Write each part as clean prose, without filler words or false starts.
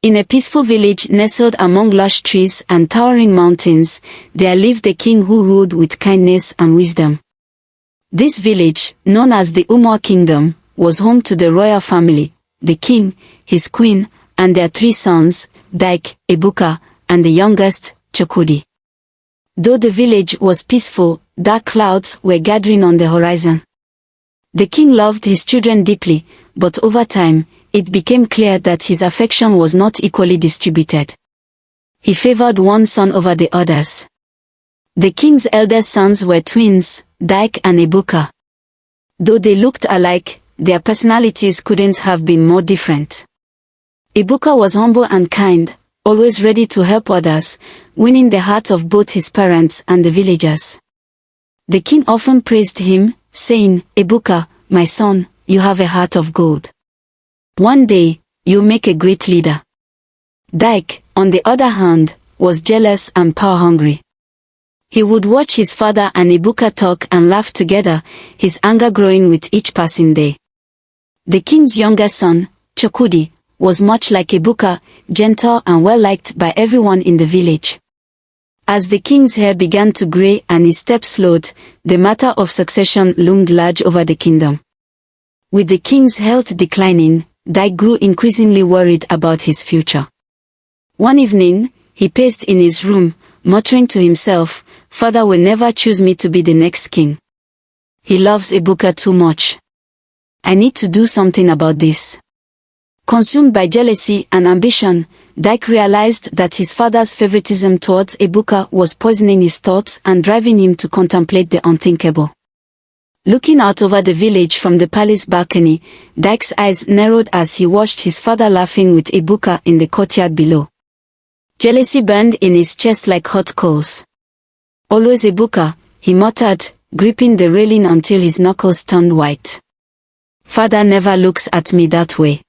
In a peaceful village nestled among lush trees and towering mountains, there lived a king who ruled with kindness and wisdom. This village, known as the Umoa kingdom, was home to the royal family, the king, his queen, and their 3 sons, Dike, Ibuka, and the youngest, Chokudi. Though the village was peaceful, dark clouds were gathering on the horizon. The king loved his children deeply, but over time, it became clear that his affection was not equally distributed. He favored one son over the others. The king's eldest sons were twins, Dike and Ibuka. Though they looked alike, their personalities couldn't have been more different. Ibuka was humble and kind, always ready to help others, winning the hearts of both his parents and the villagers. The king often praised him, saying, "Ibuka, my son, you have a heart of gold. One day, you'll make a great leader." Dike, on the other hand, was jealous and power-hungry. He would watch his father and Ibuka talk and laugh together, his anger growing with each passing day. The king's younger son, Chokudi, was much like Ibuka, gentle and well-liked by everyone in the village. As the king's hair began to gray and his steps slowed, the matter of succession loomed large over the kingdom. With the king's health declining, Dike grew increasingly worried about his future. One evening, he paced in his room, muttering to himself, "Father will never choose me to be the next king. He loves Ibuka too much. I need to do something about this." Consumed by jealousy and ambition, Dike realized that his father's favoritism towards Ibuka was poisoning his thoughts and driving him to contemplate the unthinkable. Looking out over the village from the palace balcony, Dike's eyes narrowed as he watched his father laughing with Ibuka in the courtyard below. Jealousy burned in his chest like hot coals. "Always Ibuka," he muttered, gripping the railing until his knuckles turned white. "Father never looks at me that way.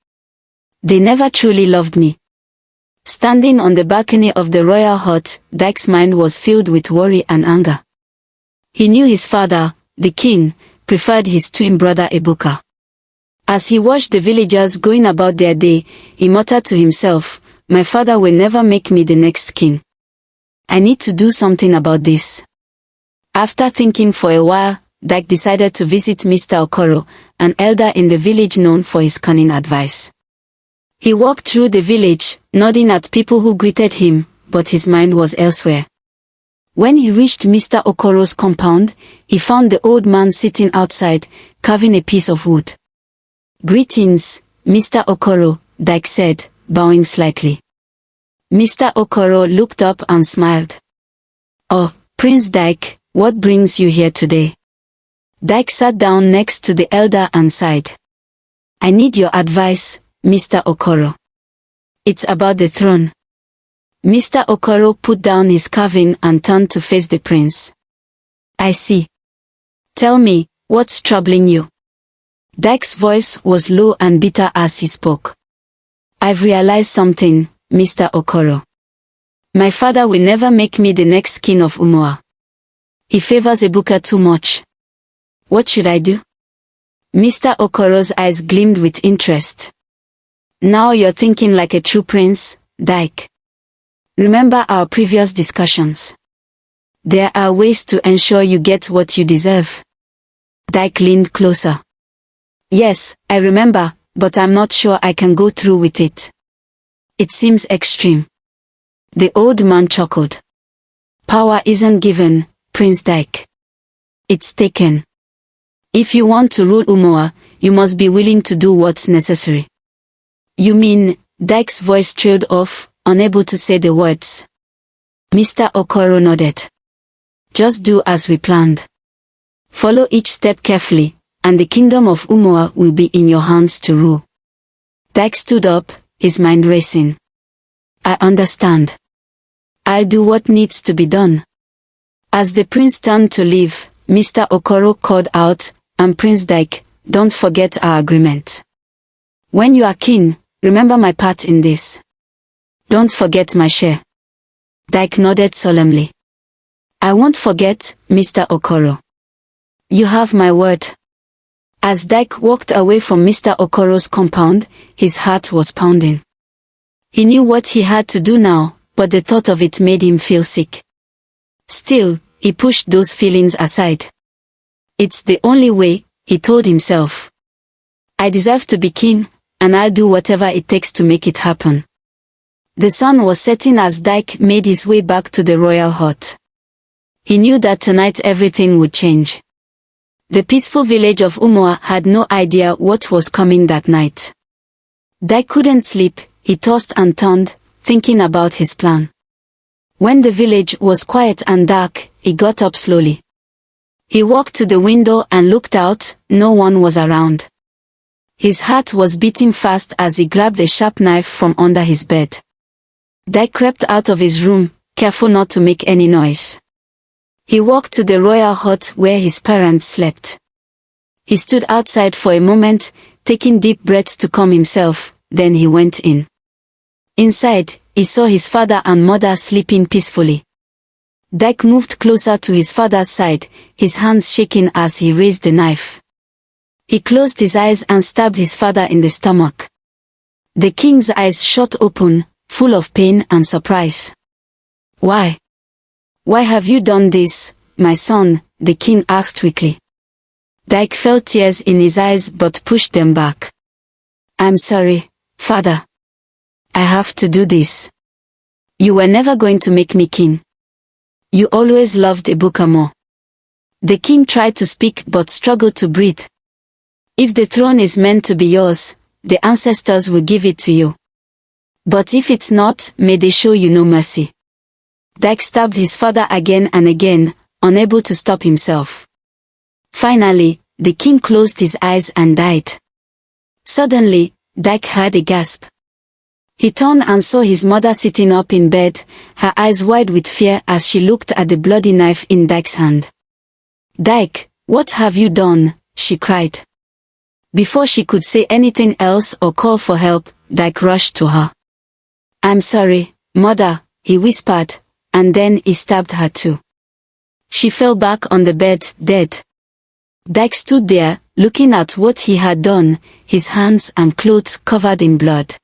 They never truly loved me." Standing on the balcony of the royal hut, Dike's mind was filled with worry and anger. He knew his father, the king, preferred his twin brother Ibuka. As he watched the villagers going about their day, he muttered to himself, "My father will never make me the next king. I need to do something about this." After thinking for a while, Dike decided to visit Mr. Okoro, an elder in the village known for his cunning advice. He walked through the village, nodding at people who greeted him, but his mind was elsewhere. When he reached Mr. Okoro's compound, he found the old man sitting outside, carving a piece of wood. "Greetings, Mr. Okoro," Dike said, bowing slightly. Mr. Okoro looked up and smiled. "Oh, Prince Dike, what brings you here today?" Dike sat down next to the elder and sighed. "I need your advice, Mr. Okoro. It's about the throne." Mr. Okoro put down his carving and turned to face the prince. "I see. Tell me, what's troubling you?" Dike's voice was low and bitter as he spoke. "I've realized something, Mr. Okoro. My father will never make me the next king of Umoa. He favors Ibuka too much. What should I do?" Mr. Okoro's eyes gleamed with interest. "Now you're thinking like a true prince, Dike. Remember our previous discussions. There are ways to ensure you get what you deserve." Dike leaned closer. "Yes, I remember, but I'm not sure I can go through with it. It seems extreme." The old man chuckled. "Power isn't given, Prince Dike. It's taken. If you want to rule Umoa, you must be willing to do what's necessary." "You mean?" Dike's voice trailed off, unable to say the words. Mr. Okoro nodded. "Just do as we planned. Follow each step carefully, and the kingdom of Umoa will be in your hands to rule." Dike stood up, his mind racing. "I understand. I'll do what needs to be done." As the prince turned to leave, Mr. Okoro called out, "And Prince Dike, don't forget our agreement. When you are king, remember my part in this. Don't forget my share." Dike nodded solemnly. "I won't forget, Mr. Okoro. You have my word." As Dike walked away from Mr. Okoro's compound, his heart was pounding. He knew what he had to do now, but the thought of it made him feel sick. Still, he pushed those feelings aside. It's the only way, he told himself. I deserve to be king, and I'll do whatever it takes to make it happen. The sun was setting as Dyke made his way back to the royal hut. He knew that tonight everything would change. The peaceful village of Umoa had no idea what was coming that night. Dyke couldn't sleep, he tossed and turned, thinking about his plan. When the village was quiet and dark, he got up slowly. He walked to the window and looked out, no one was around. His heart was beating fast as he grabbed a sharp knife from under his bed. Dyke crept out of his room, careful not to make any noise. He walked to the royal hut where his parents slept. He stood outside for a moment, taking deep breaths to calm himself, then he went in. Inside, he saw his father and mother sleeping peacefully. Dyke moved closer to his father's side, his hands shaking as he raised the knife. He closed his eyes and stabbed his father in the stomach. The king's eyes shot open, full of pain and surprise. Why? Why have you done this, my son? The king asked quickly. Dyke felt tears in his eyes but pushed them back. I'm sorry, father. I have to do this. You were never going to make me king. You always loved Ibuka more. The king tried to speak but struggled to breathe. If the throne is meant to be yours, the ancestors will give it to you. But if it's not, may they show you no mercy. Dyke stabbed his father again and again, unable to stop himself. Finally, the king closed his eyes and died. Suddenly, Dyke heard a gasp. He turned and saw his mother sitting up in bed, her eyes wide with fear as she looked at the bloody knife in Dyke's hand. Dyke, what have you done? She cried. Before she could say anything else or call for help, Dyke rushed to her. I'm sorry, mother, he whispered, and then he stabbed her too. She fell back on the bed, dead. Dyke stood there, looking at what he had done, his hands and clothes covered in blood.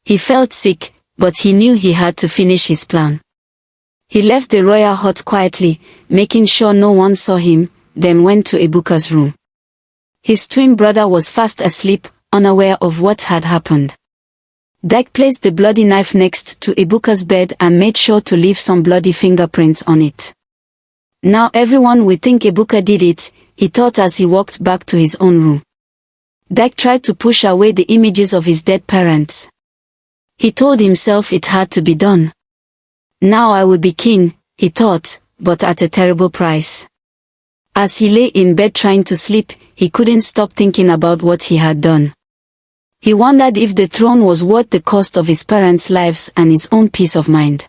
He felt sick, but he knew he had to finish his plan. He left the royal hut quietly, making sure no one saw him, then went to Ibuka's room. His twin brother was fast asleep, unaware of what had happened. Dyke placed the bloody knife next to Ibuka's bed and made sure to leave some bloody fingerprints on it. Now everyone will think Ibuka did it, he thought as he walked back to his own room. Dyke tried to push away the images of his dead parents. He told himself it had to be done. Now I will be king, he thought, but at a terrible price. As he lay in bed trying to sleep, he couldn't stop thinking about what he had done. He wondered if the throne was worth the cost of his parents' lives and his own peace of mind.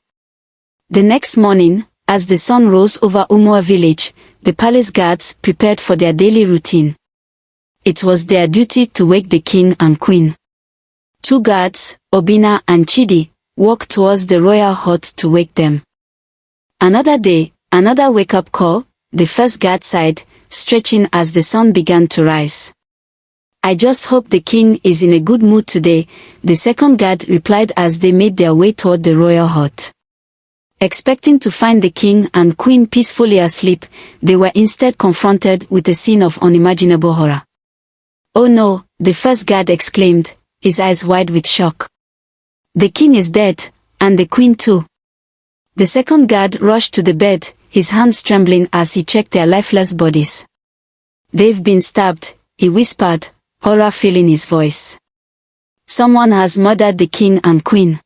The next morning, as the sun rose over Umoa village, the palace guards prepared for their daily routine. It was their duty to wake the king and queen. 2 guards, Obina and Chidi, walked towards the royal hut to wake them. Another day, another wake-up call, the first guard sighed, stretching as the sun began to rise. I just hope the king is in a good mood today, the second guard replied as they made their way toward the royal hut. Expecting to find the king and queen peacefully asleep, they were instead confronted with a scene of unimaginable horror. Oh no, the first guard exclaimed, his eyes wide with shock. The king is dead, and the queen too. The second guard rushed to the bed, his hands trembling as he checked their lifeless bodies. They've been stabbed, he whispered, horror filling his voice. Someone has murdered the king and queen.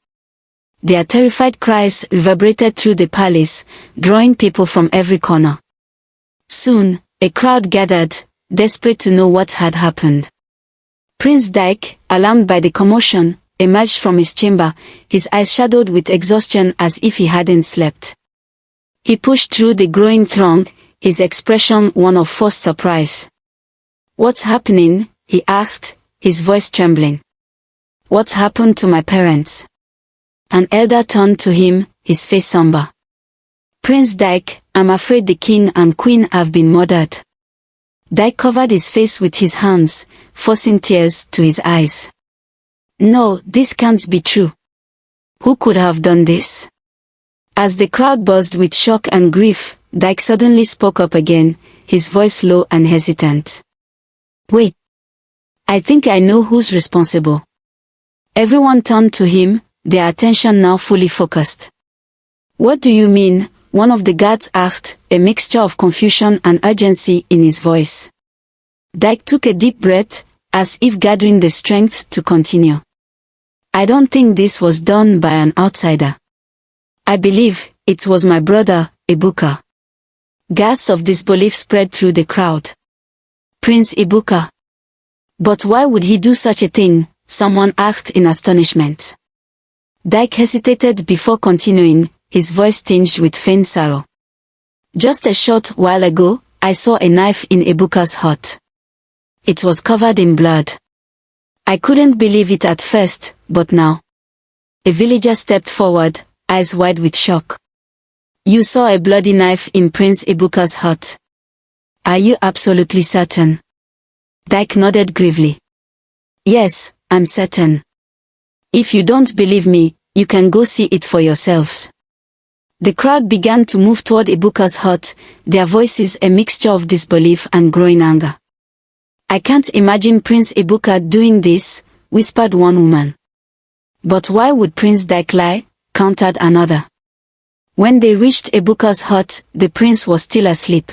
Their terrified cries reverberated through the palace, drawing people from every corner. Soon, a crowd gathered, desperate to know what had happened. Prince Dyke, alarmed by the commotion, emerged from his chamber, his eyes shadowed with exhaustion as if he hadn't slept. He pushed through the growing throng, his expression one of forced surprise. What's happening? He asked, his voice trembling. What's happened to my parents? An elder turned to him, his face somber. Prince Dyke, I'm afraid the king and queen have been murdered. Dyke covered his face with his hands, forcing tears to his eyes. No, this can't be true. Who could have done this? As the crowd buzzed with shock and grief, Dyke suddenly spoke up again, his voice low and hesitant. Wait. I think I know who's responsible. Everyone turned to him, their attention now fully focused. What do you mean? One of the guards asked, a mixture of confusion and urgency in his voice. Dyke took a deep breath, as if gathering the strength to continue. I don't think this was done by an outsider. I believe it was my brother, Ibuka. Gasps of disbelief spread through the crowd. Prince Ibuka. But why would he do such a thing? Someone asked in astonishment. Dyke hesitated before continuing, his voice tinged with faint sorrow. Just a short while ago, I saw a knife in Ibuka's hut. It was covered in blood. I couldn't believe it at first, but now. A villager stepped forward, eyes wide with shock. You saw a bloody knife in Prince Ibuka's hut. Are you absolutely certain? Dyke nodded gravely. Yes, I'm certain. If you don't believe me, you can go see it for yourselves. The crowd began to move toward Ibuka's hut, their voices a mixture of disbelief and growing anger. I can't imagine Prince Ibuka doing this, whispered one woman. But why would Prince Dyke lie? Countered another. When they reached Ibuka's hut, the prince was still asleep.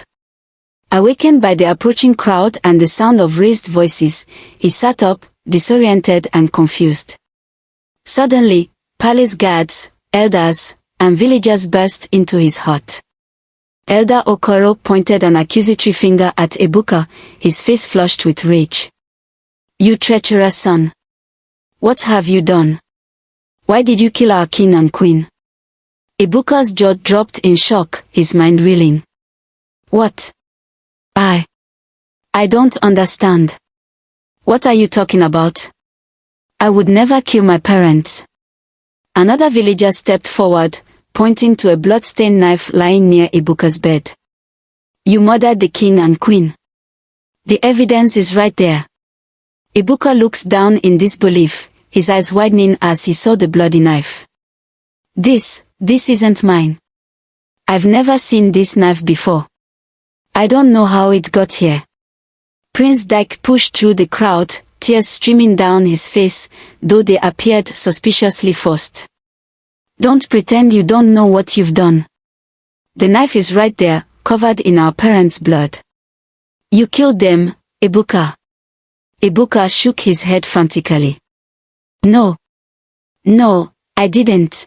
Awakened by the approaching crowd and the sound of raised voices, he sat up, disoriented and confused. Suddenly, palace guards, elders, and villagers burst into his hut. Elder Okoro pointed an accusatory finger at Ibuka, his face flushed with rage. You treacherous son! What have you done? Why did you kill our king and queen? Ibuka's jaw dropped in shock, his mind reeling. What? I don't understand. What are you talking about? I would never kill my parents. Another villager stepped forward, pointing to a blood-stained knife lying near Ibuka's bed. You murdered the king and queen. The evidence is right there. Ibuka looked down in disbelief, his eyes widening as he saw the bloody knife. This isn't mine. I've never seen this knife before. I don't know how it got here. Prince Dyke pushed through the crowd, tears streaming down his face, though they appeared suspiciously forced. Don't pretend you don't know what you've done. The knife is right there, covered in our parents' blood. You killed them, Ibuka. Ibuka shook his head frantically. No, I didn't.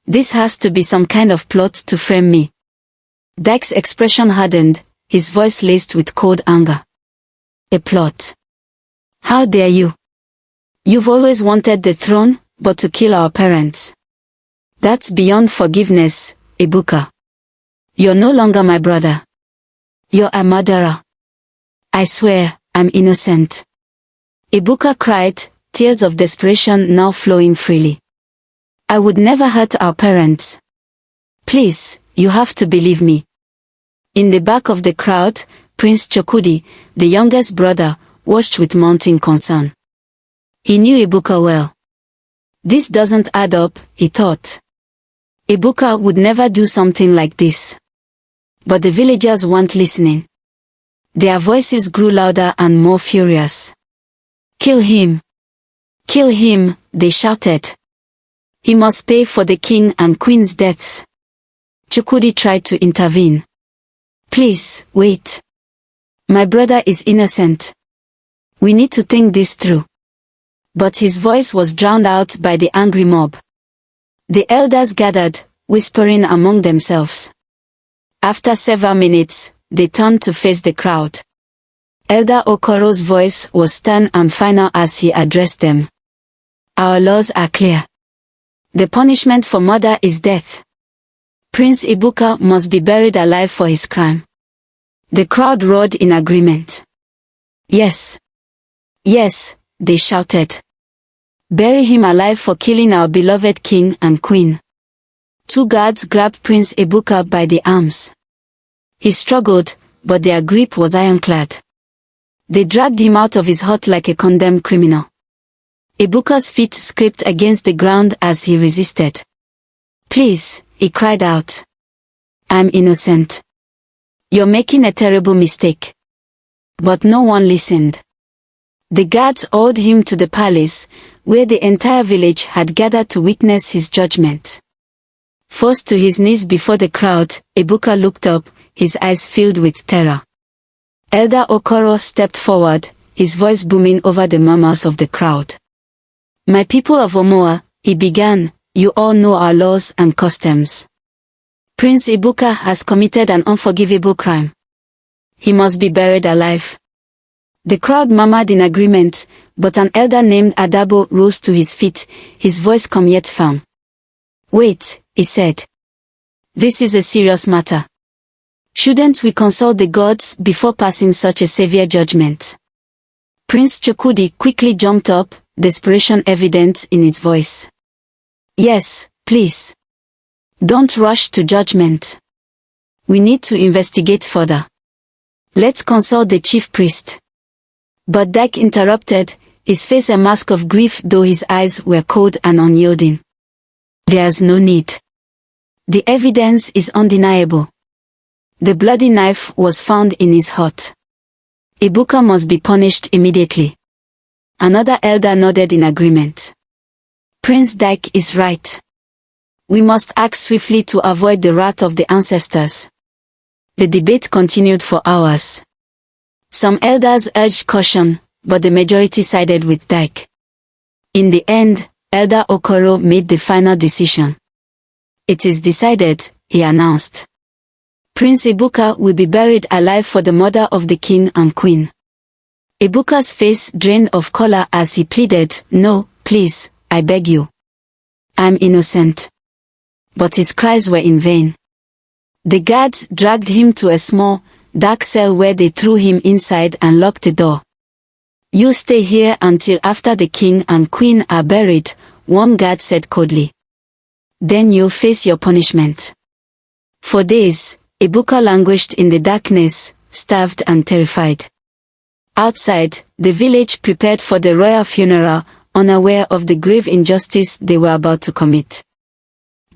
This has to be some kind of plot to frame me. Dyke's expression hardened, his voice laced with cold anger. A plot. How dare you? You've always wanted the throne, but to kill our parents. That's beyond forgiveness, Ibuka. You're no longer my brother. You're a murderer. I swear, I'm innocent. Ibuka cried, tears of desperation now flowing freely. I would never hurt our parents. Please, you have to believe me. In the back of the crowd, Prince Chokudi, the youngest brother, watched with mounting concern. He knew Ibuka well. This doesn't add up, he thought. Ibuka would never do something like this. But the villagers weren't listening. Their voices grew louder and more furious. Kill him! Kill him, they shouted. He must pay for the king and queen's deaths. Chukudi tried to intervene. Please, wait. My brother is innocent. We need to think this through. But his voice was drowned out by the angry mob. The elders gathered, whispering among themselves. After several minutes, they turned to face the crowd. Elder Okoro's voice was stern and final as he addressed them. Our laws are clear. The punishment for murder is death. Prince Ibuka must be buried alive for his crime. The crowd roared in agreement. Yes. Yes, they shouted. Bury him alive for killing our beloved king and queen. Two guards grabbed Prince Ibuka by the arms. He struggled, but their grip was ironclad. They dragged him out of his hut like a condemned criminal. Ibuka's feet scraped against the ground as he resisted. "Please," he cried out. "I'm innocent. You're making a terrible mistake." But no one listened. The guards hauled him to the palace, where the entire village had gathered to witness his judgment. Forced to his knees before the crowd, Ibuka looked up, his eyes filled with terror. Elder Okoro stepped forward, his voice booming over the murmurs of the crowd. "My people of Umoa," he began, "you all know our laws and customs. Prince Ibuka has committed an unforgivable crime. He must be buried alive." The crowd murmured in agreement, but an elder named Adabo rose to his feet, his voice calm yet firm. "Wait," he said. "This is a serious matter. Shouldn't we consult the gods before passing such a severe judgment?" Prince Chukudi quickly jumped up, desperation evident in his voice. "Yes, please. Don't rush to judgment. We need to investigate further. Let's consult the chief priest." But Dak interrupted, his face a mask of grief though his eyes were cold and unyielding. "There's no need. The evidence is undeniable. The bloody knife was found in his hut. Ibuka must be punished immediately." Another elder nodded in agreement. "Prince Dak is right. We must act swiftly to avoid the wrath of the ancestors." The debate continued for hours. Some elders urged caution, but the majority sided with Dak. In the end, Elder Okoro made the final decision. "It is decided," he announced. "Prince Ibuka will be buried alive for the murder of the king and queen." Ibuka's face drained of color as he pleaded, "No, please, I beg you. I'm innocent." But his cries were in vain. The guards dragged him to a small, dark cell where they threw him inside and locked the door. "You stay here until after the king and queen are buried," one guard said coldly. "Then you'll face your punishment." For days, Ibuka languished in the darkness, starved and terrified. Outside, the village prepared for the royal funeral, unaware of the grave injustice they were about to commit.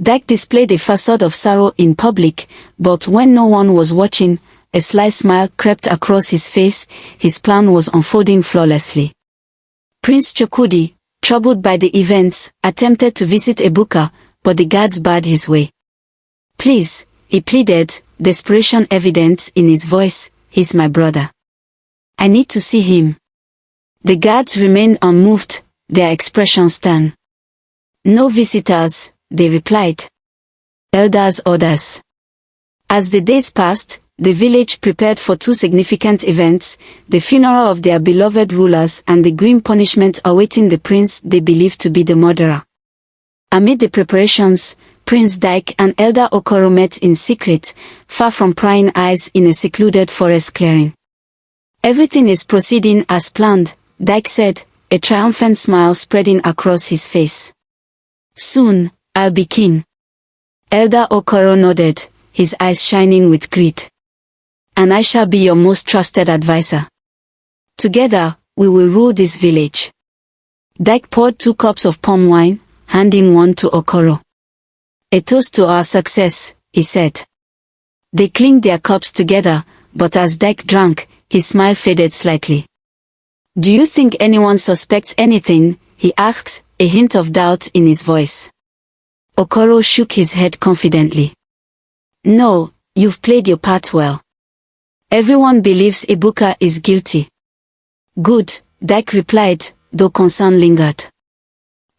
Dak displayed a facade of sorrow in public, but when no one was watching, a sly smile crept across his face, his plan was unfolding flawlessly. Prince Chukudi, troubled by the events, attempted to visit Ibuka, but the guards barred his way. "Please," he pleaded, desperation evident in his voice, "he's my brother. I need to see him." The guards remained unmoved, their expressions stern. "No visitors," they replied. "Elders' orders." As the days passed, the village prepared for two significant events, the funeral of their beloved rulers and the grim punishment awaiting the prince they believed to be the murderer. Amid the preparations, Prince Dak and Elder Okoro met in secret, far from prying eyes in a secluded forest clearing. "Everything is proceeding as planned," Dak said, a triumphant smile spreading across his face. "Soon, I'll be king." Elder Okoro nodded, his eyes shining with greed. "And I shall be your most trusted advisor. Together, we will rule this village." Dak poured 2 cups of palm wine, handing one to Okoro. "A toast to our success," he said. They clinked their cups together, but as Dak drank, his smile faded slightly. "Do you think anyone suspects anything?" he asked, a hint of doubt in his voice. Okoro shook his head confidently. "No, you've played your part well. Everyone believes Ibuka is guilty." "Good," Dak replied, though concern lingered.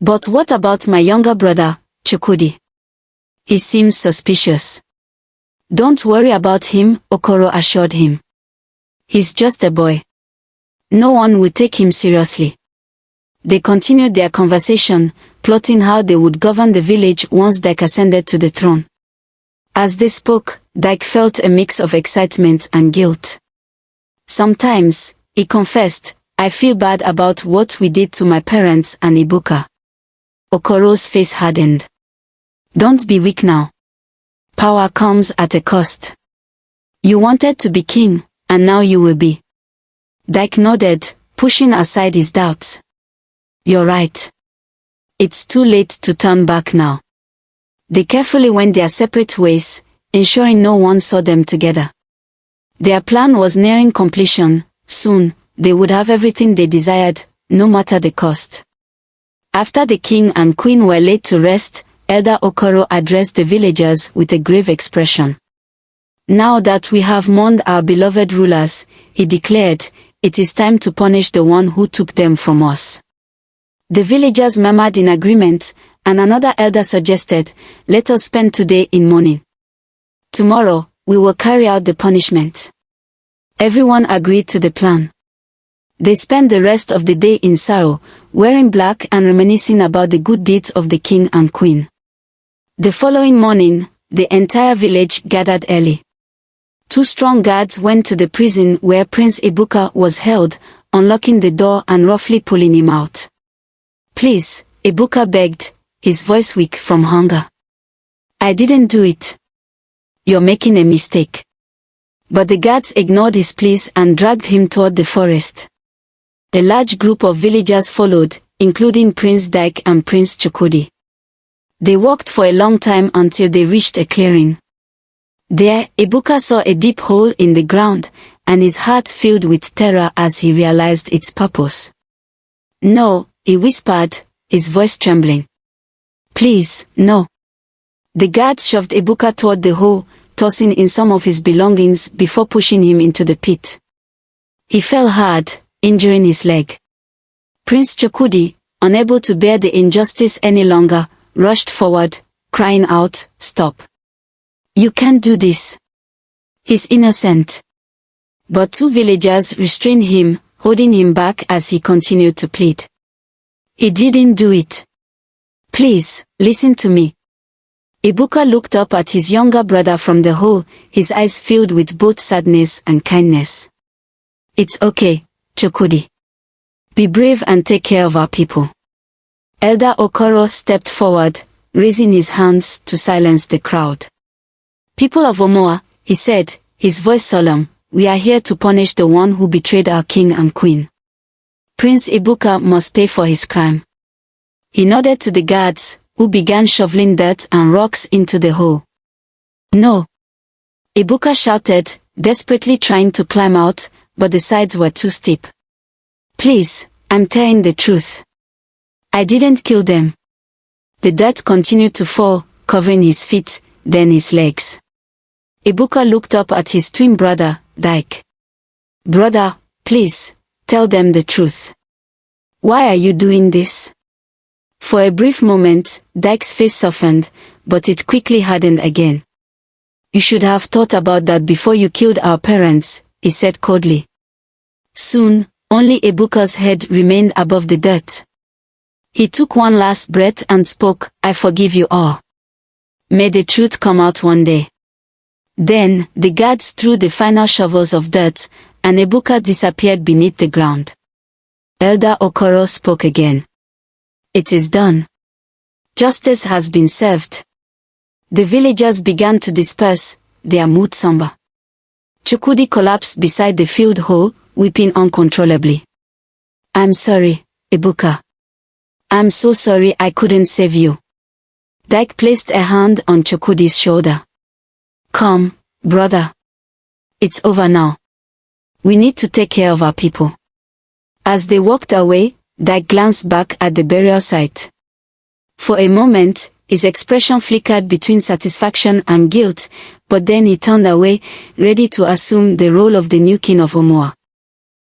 "But what about my younger brother, Chukudi? He seems suspicious." "Don't worry about him," Okoro assured him. "He's just a boy. No one will take him seriously." They continued their conversation, plotting how they would govern the village once Dak ascended to the throne. As they spoke, Dak felt a mix of excitement and guilt. "Sometimes," he confessed, "I feel bad about what we did to my parents and Ibuka." Okoro's face hardened. "Don't be weak now. Power comes at a cost. You wanted to be king, and now you will be." Dak nodded, pushing aside his doubts. You're right. It's too late to turn back now. They carefully went their separate ways, ensuring no one saw them together. Their plan was nearing completion. Soon, they would have everything they desired, no matter the cost. After the king and queen were laid to rest, Elder Okoro addressed the villagers with a grave expression. Now that we have mourned our beloved rulers, he declared, it is time to punish the one who took them from us. The villagers murmured in agreement, and another elder suggested, let us spend today in mourning. Tomorrow, we will carry out the punishment. Everyone agreed to the plan. They spent the rest of the day in sorrow, wearing black and reminiscing about the good deeds of the king and queen. The following morning, the entire village gathered early. 2 strong guards went to the prison where Prince Ibuka was held, unlocking the door and roughly pulling him out. Please, Ibuka begged, his voice weak from hunger. I didn't do it. You're making a mistake. But the guards ignored his pleas and dragged him toward the forest. A large group of villagers followed, including Prince Dike and Prince Chukudi. They walked for a long time until they reached a clearing. There, Ibuka saw a deep hole in the ground, and his heart filled with terror as he realized its purpose. No, he whispered, his voice trembling. Please, no. The guards shoved Ibuka toward the hole, tossing in some of his belongings before pushing him into the pit. He fell hard, injuring his leg. Prince Chukudi, unable to bear the injustice any longer, rushed forward, crying out, stop. You can't do this. He's innocent. But 2 villagers restrained him, holding him back as he continued to plead. He didn't do it. Please, listen to me. Ibuka looked up at his younger brother from the hole, his eyes filled with both sadness and kindness. It's okay, Chukudi. Be brave and take care of our people. Elder Okoro stepped forward, raising his hands to silence the crowd. People of Umoa, he said, his voice solemn, we are here to punish the one who betrayed our king and queen. Prince Ibuka must pay for his crime. He nodded to the guards, who began shoveling dirt and rocks into the hole. No! Ibuka shouted, desperately trying to climb out, but the sides were too steep. Please, I'm telling the truth. I didn't kill them. The dirt continued to fall, covering his feet, then his legs. Ibuka looked up at his twin brother, Dike. Brother, please, tell them the truth. Why are you doing this? For a brief moment, Dike's face softened, but it quickly hardened again. You should have thought about that before you killed our parents, he said coldly. Soon, only Ibuka's head remained above the dirt. He took one last breath and spoke, I forgive you all. May the truth come out one day. Then, the guards threw the final shovels of dirt, and Ibuka disappeared beneath the ground. Elder Okoro spoke again. It is done. Justice has been served. The villagers began to disperse, their mood somber. Chukudi collapsed beside the filled hole, weeping uncontrollably. I'm sorry, Ibuka. I'm so sorry I couldn't save you. Dike placed a hand on Chukudi's shoulder. Come, brother. It's over now. We need to take care of our people. As they walked away, Dike glanced back at the burial site. For a moment, his expression flickered between satisfaction and guilt, but then he turned away, ready to assume the role of the new king of Umoa.